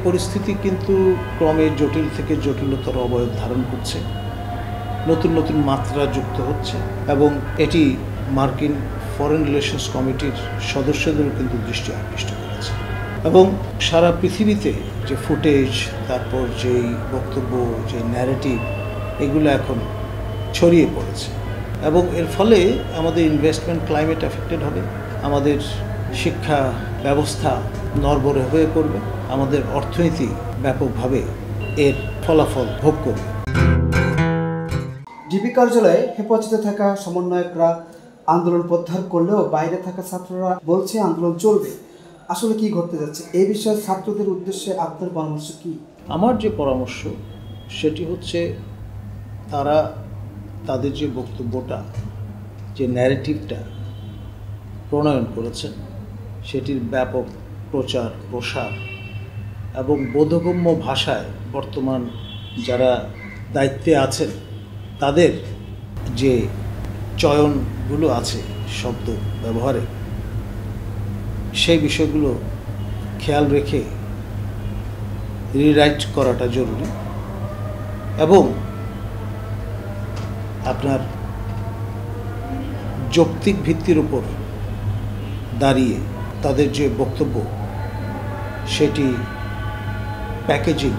পরিস্থিতি কিন্তু ক্রমে জটিল থেকে জটিলতর অবয়ব ধারণ করছে, নতুন নতুন মাত্রা যুক্ত হচ্ছে এবং এটি মার্কিন ফরেন রিলেশনস কমিটির সদস্যদেরও কিন্তু দৃষ্টি আকৃষ্ট করেছে এবং সারা পৃথিবীতে যে ফুটেজ, তারপর যেই বক্তব্য, যে ন্যারেটিভ, এগুলো এখন ছড়িয়ে পড়েছে এবং এর ফলে আমাদের ইনভেস্টমেন্ট ক্লাইমেট এফেক্টেড হবে, আমাদের শিক্ষা ব্যবস্থা নড়বড়ে হয়ে পড়বে, আমাদের অর্থনীতি ব্যাপকভাবে এর ফলাফল ভোগ করবে। ডিবি কার্যালয়ে হেফাজতে থাকা সমন্বয়করা আন্দোলন প্রত্যাহার করলেও বাইরে থাকা ছাত্ররা বলছে আন্দোলন চলবে। আসলে কি ঘটতে যাচ্ছে এই বিষয়ে ছাত্রদের উদ্দেশ্যে আপনার পরামর্শ কি? আমার যে পরামর্শ সেটি হচ্ছে, তারা তাদের যে বক্তব্যটা, যে ন্যারেটিভটা প্রণয়ন করেছেন সেটির ব্যাপক প্রচার প্রসার এবং বোধগম্য ভাষায় বর্তমান যারা দায়িত্বে আছেন তাদের যে চয়নগুলো আছে শব্দ ব্যবহারে, সেই বিষয়গুলো খেয়াল রেখে রিরাইট করাটা জরুরি এবং আপনার যৌক্তিক ভিত্তির উপর দাঁড়িয়ে তাদের যে বক্তব্য সেটি প্যাকেজিং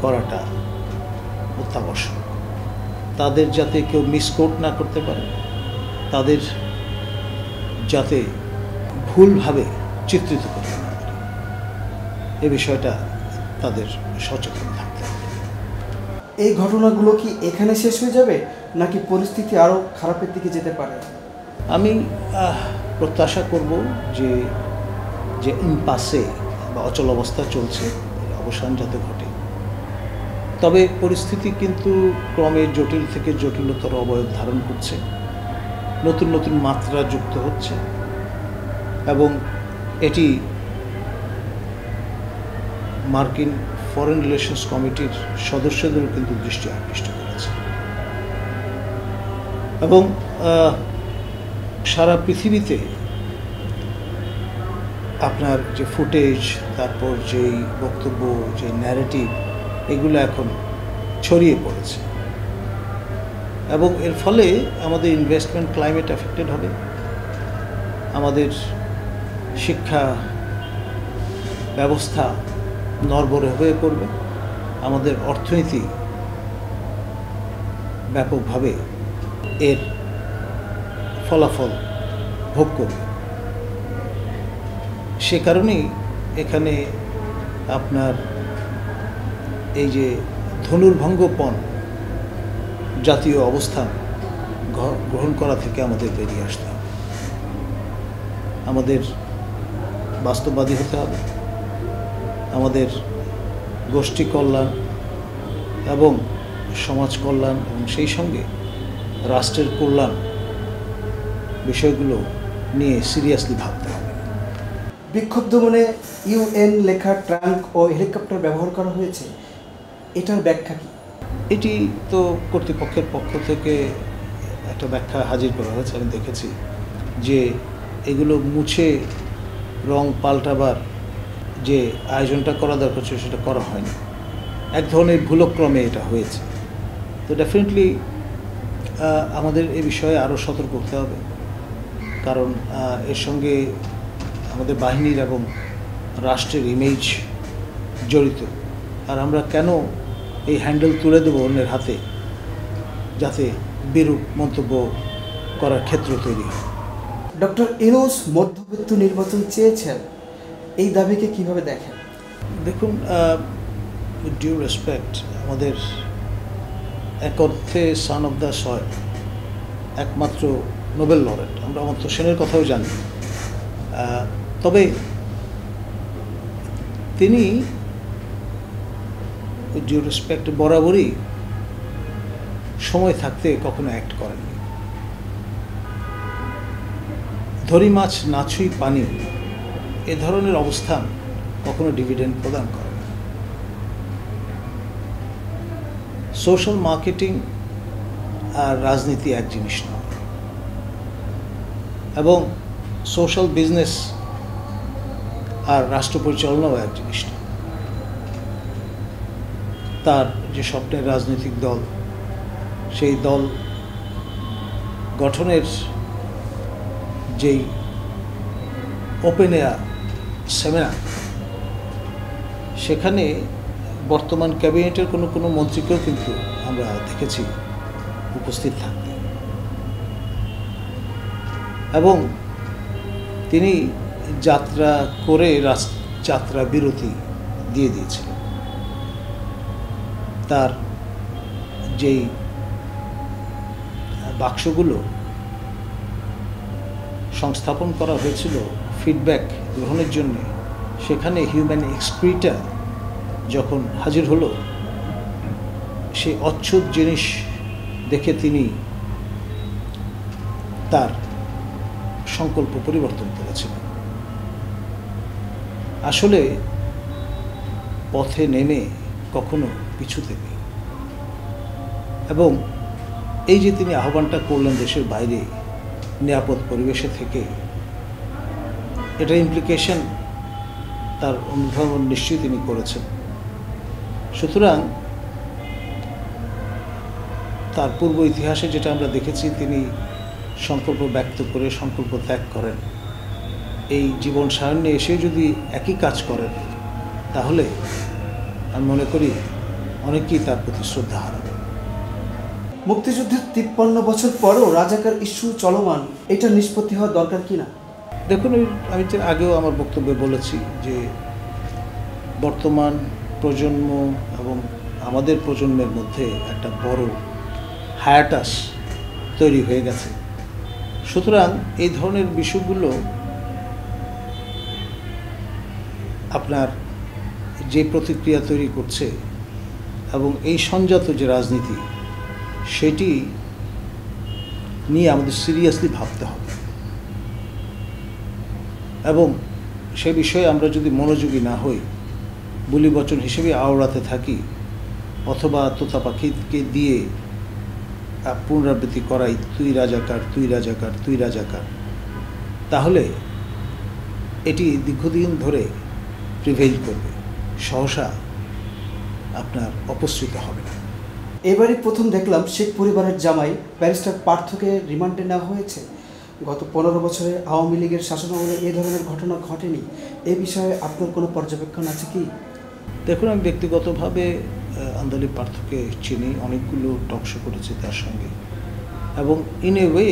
করাটা অত্যাবশ্যক। তাদের যাতে কেউ মিসকোট না করতে পারে, তাদের যাতে ভুলভাবে চিত্রিত করতে না পারে, এ বিষয়টা তাদের সচেতন থাকতে হবে। এই ঘটনাগুলো কি এখানে শেষ হয়ে যাবে নাকি পরিস্থিতি আরও খারাপের দিকে যেতে পারে? আমি প্রত্যাশা করব যে ইম্পাসে বা অচল অবস্থা চলছে অবসান যাতে ঘটে। তবে পরিস্থিতি কিন্তু ক্রমে জটিল থেকে জটিলতর অবয়ব ধারণ করছে, নতুন নতুন মাত্রা যুক্ত হচ্ছে এবং এটি মার্কিন ফরেন রিলেশনস কমিটির সদস্যদেরও কিন্তু দৃষ্টি আকৃষ্ট করেছে এবং সারা পৃথিবীতে আপনার যে ফুটেজ, তারপর যেই বক্তব্য, যে ন্যারেটিভ, এগুলো এখন ছড়িয়ে পড়েছে এবং এর ফলে আমাদের ইনভেস্টমেন্ট ক্লাইমেট এফেক্টেড হবে, আমাদের শিক্ষা ব্যবস্থা নড়বড়ে হয়ে পড়বে, আমাদের অর্থনীতি ব্যাপকভাবে এর ফলাফল ভোগ করবে। সে কারণেই এখানে আপনার এই যে ধনুর্ভঙ্গপণ জাতীয় অবস্থান গ্রহণ করা থেকে আমাদের বেরিয়ে আসতে হবে, আমাদের বাস্তববাদী হতে হবে, আমাদের গোষ্ঠী কল্যাণ এবং সমাজ কল্যাণ এবং সেই সঙ্গে রাষ্ট্রের কল্যাণ বিষয়গুলো নিয়ে সিরিয়াসলি ভাবতে হবে। বিক্ষোভ দমনে ইউএন লেখা ট্রাঙ্ক ও হেলিকপ্টার ব্যবহার করা হয়েছে, এটার ব্যাখ্যা কি? এটি তো কর্তৃপক্ষের পক্ষ থেকে একটা ব্যাখ্যা হাজির করা হয়েছে। আমি দেখেছি যে এগুলো মুছে রং পাল্টাবার যে আয়োজনটা করা দরকার ছিল সেটা করা হয়নি, এক ধরনের ভুলক্রমে এটা হয়েছে। তো ডেফিনেটলি আমাদের এ বিষয়ে আরও সতর্ক হতে হবে, কারণ এর সঙ্গে আমাদের বাহিনীর এবং রাষ্ট্রের ইমেজ জড়িত। আর আমরা কেন এই হ্যান্ডেল তুলে দেবো অন্যের হাতে, যাতে বিরূপ মন্তব্য করার ক্ষেত্র তৈরি হয়। ডক্টর ইউনূস মধ্যবিত্ত নির্বাচন চেয়েছেন, এই দাবিকে কিভাবে দেখেন? দেখুন, ডিউ রেসপেক্ট, আমাদের এক অর্থে সান অফ দ্য সয়েল, একমাত্র নোবেল লরেট, আমরা অমর্ত্য সেনের কথাও জানি। তবে তিনি ডিউ রেসপেক্ট বরাবরই সময় থাকতে কখনো অ্যাক্ট করেননি। ধরি মাছ না ছুঁই পানি, এ ধরনের অবস্থান কখনো ডিভিডেন্ড প্রদান করে না। সোশ্যাল মার্কেটিং আর রাজনীতি এক জিনিস নয়, এবং সোশ্যাল বিজনেস আর রাষ্ট্র পরিচালনাও এক জিনিস নয়। তার যে স্বপ্নের রাজনৈতিক দল, সেই দল গঠনের যেই ওপেন এয়ার সেমিনার, সেখানে বর্তমান ক্যাবিনেটের কোনো কোনো মন্ত্রীকেও কিন্তু আমরা দেখেছি উপস্থিত থাকতে, এবং তিনি যাত্রা করে যাত্রা বিরতি দিয়ে দিয়েছিলেন। তার যেই বাক্সগুলো সংস্থাপন করা হয়েছিল ফিডব্যাক গ্রহণের জন্য, সেখানে হিউম্যান এক্সক্রিটা যখন হাজির হলো, সেই অচ্ছুত জিনিস দেখে তিনি তার সংকল্প পরিবর্তন করেছিলেন। আসলে পথে নেমে কখনো পিছুতে নেই, এবং এই যে তিনি আহ্বানটা করলেন দেশের বাইরে নিরাপদ পরিবেশে থেকে, এটা ইমপ্লিকেশন তার অনুধাবন নিশ্চয়ই তিনি করেছেন। সুতরাং তার পূর্ব ইতিহাসে যেটা আমরা দেখেছি, তিনি সংকল্প ব্যক্ত করে সংকল্প ত্যাগ করেন, এই জীবন সায়নে এসে যদি একই কাজ করেন, তাহলে আমি মনে করি অনেকেই তার প্রতি শ্রদ্ধা হারাবে। মুক্তিযুদ্ধের 53 বছর পরও রাজাকার ইস্যু চলমান, এটা নিষ্পত্তি হওয়া দরকার কিনা? দেখুন, আমি তো আগেও আমার বক্তব্যে বলেছি যে বর্তমান প্রজন্ম এবং আমাদের প্রজন্মের মধ্যে একটা বড় হায়াটাস তৈরি হয়ে গেছে। সুতরাং এই ধরনের বিষয়গুলো আপনার যে প্রতিক্রিয়া তৈরি করছে এবং এই সংযত যে রাজনীতি, সেটি নিয়ে আমাদের সিরিয়াসলি ভাবতে হবে, এবং সে বিষয়ে আমরা যদি মনোযোগী না হই, বুলি বচন হিসেবে আওড়াতে থাকি, অথবা তোতা পাখিকে দিয়ে পুনরাবৃত্তি করাই তুই রাজাকার, তুই রাজাকার, তুই রাজাকার, তাহলে এটি দীর্ঘদিন ধরে প্রিভেইল করবে, সহসা আপনার অপসৃত হবে না। এবারই প্রথম দেখলাম শেখ পরিবারের জামাই ব্যারিস্টার পার্থকে রিমান্ডে নেওয়া হয়েছে। গত 15 বছরে আওয়ামী লীগের শাসনামলে এই ধরনের ঘটনা ঘটেনি। এ বিষয়ে আপনার কোনো পর্যবেক্ষণ আছে কি? দেখুন, আমি ব্যক্তিগতভাবে আন্দোলিক পার্থকে চিনি, অনেকগুলো টকশো করেছি তার সঙ্গে, এবং ইন এ ওয়ে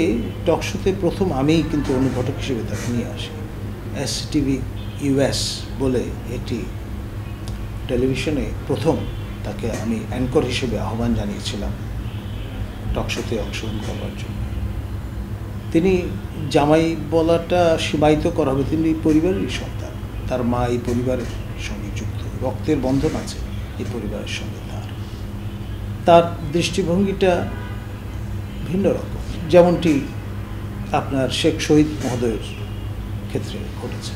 টকশোতে প্রথম আমিই কিন্তু অনুঘটক হিসেবে তাকে নিয়ে আসি। STV US বলে এটি টেলিভিশনে প্রথম তাকে আমি অ্যাঙ্কর হিসেবে আহ্বান জানিয়েছিলাম টকশোতে অংশগ্রহণ করবার জন্য। তিনি জামাই বলাটা সীমায়িত করা হবে, তিনি পরিবারেরই সন্তান, তার মা এই পরিবারের সঙ্গে যুক্ত, রক্তের বন্ধন আছে এই পরিবারের সঙ্গে। তার দৃষ্টিভঙ্গিটা ভিন্ন রকম, যেমনটি আপনার শেখ শহীদ মহোদয়ের ক্ষেত্রে ঘটেছে।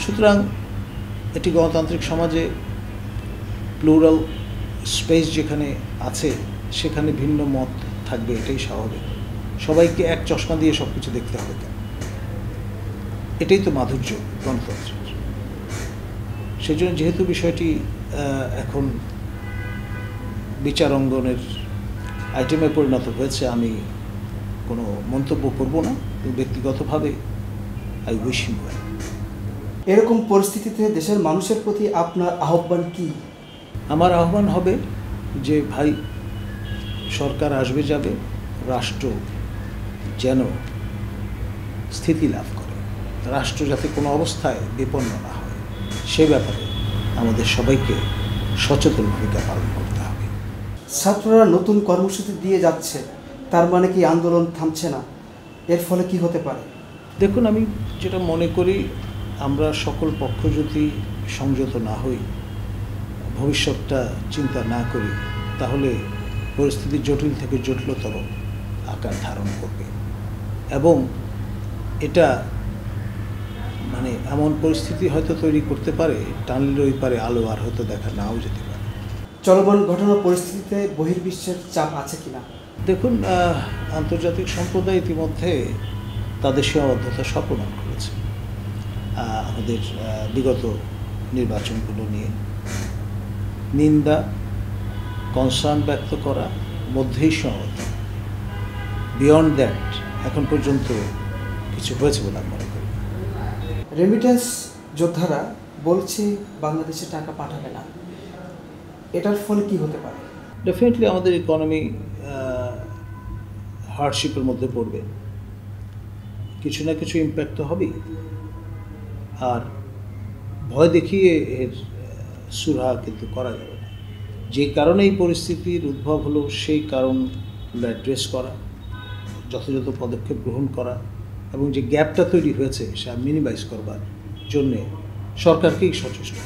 সুতরাং এটি গণতান্ত্রিক সমাজে প্লুরাল স্পেস যেখানে আছে, সেখানে ভিন্ন মত থাকবে, এটাই স্বাভাবিক। সবাইকে এক চশমা দিয়ে সব কিছু দেখতে হবে কেন? এটাই তো মাধুর্য গণতন্ত্রের। সেই জন্য যেহেতু বিষয়টি এখন বিচার অঙ্গনের আইটেমে পরিণত হয়েছে, আমি কোনো মন্তব্য করব না, কিন্তু ব্যক্তিগতভাবে আই উইশ হিম ওয়েল। এরকম পরিস্থিতিতে দেশের মানুষের প্রতি আপনার আহ্বান কি? আমার আহ্বান হবে যে ভাই, সরকার আসবে যাবে, রাষ্ট্র যেন স্থিতি লাভ করে, রাষ্ট্র যাতে কোনো অবস্থায় বিপন্ন না হয়, সে ব্যাপারে আমাদের সবাইকে সচেতন ভূমিকা পালন করতে হবে। ছাত্ররা নতুন কর্মসূচি দিয়ে যাচ্ছে, তার মানে কি আন্দোলন থামছে না? এর ফলে কি হতে পারে? দেখুন, আমি যেটা মনে করি, আমরা সকল পক্ষ যদি সংযত না হই, ভবিষ্যৎটা চিন্তা না করি, তাহলে পরিস্থিতি জটিল থেকে জটিলতর আকার ধারণ করবে, এবং এটা মানে এমন পরিস্থিতি হয়তো তৈরি করতে পারে, টানলে ওই পারে আলো আর হয়তো দেখা নাও যেতে পারে। চলমান ঘটনা পরিস্থিতিতে বহির্বিশ্বের চাপ আছে কিনা? দেখুন, আন্তর্জাতিক সম্প্রদায় ইতিমধ্যে তাদের সীমাবদ্ধতা সব প্রমাণ করেছে আমাদের বিগত নির্বাচনগুলো নিয়ে, নিন্দা, কনসার্ন ব্যক্ত করা মধ্যেই সীমাবদ্ধ। বিয়ন্ড দ্যাট এখন পর্যন্ত কিছু হয়েছে বলে আমি মনে করি। রেমিটেন্স যোদ্ধারা বলছে বাংলাদেশে টাকা পাঠাবে না, এটার ফলে কি হতে পারে? ডেফিনেটলি আমাদের ইকোনমি হার্ডশিপের মধ্যে পড়বে, কিছু না কিছু ইম্প্যাক্ট তো হবেই। আর ভয় দেখিয়ে এর সুরাহা কিন্তু করা যাবে না। যে কারণে এই পরিস্থিতির উদ্ভব হলো সেই কারণগুলো অ্যাড্রেস করা, যথাযথ পদক্ষেপ গ্রহণ করা এবং যে গ্যাপটা তৈরি হয়েছে সেটা মিনিমাইজ করবার জন্যে সরকারকেই সচেষ্ট।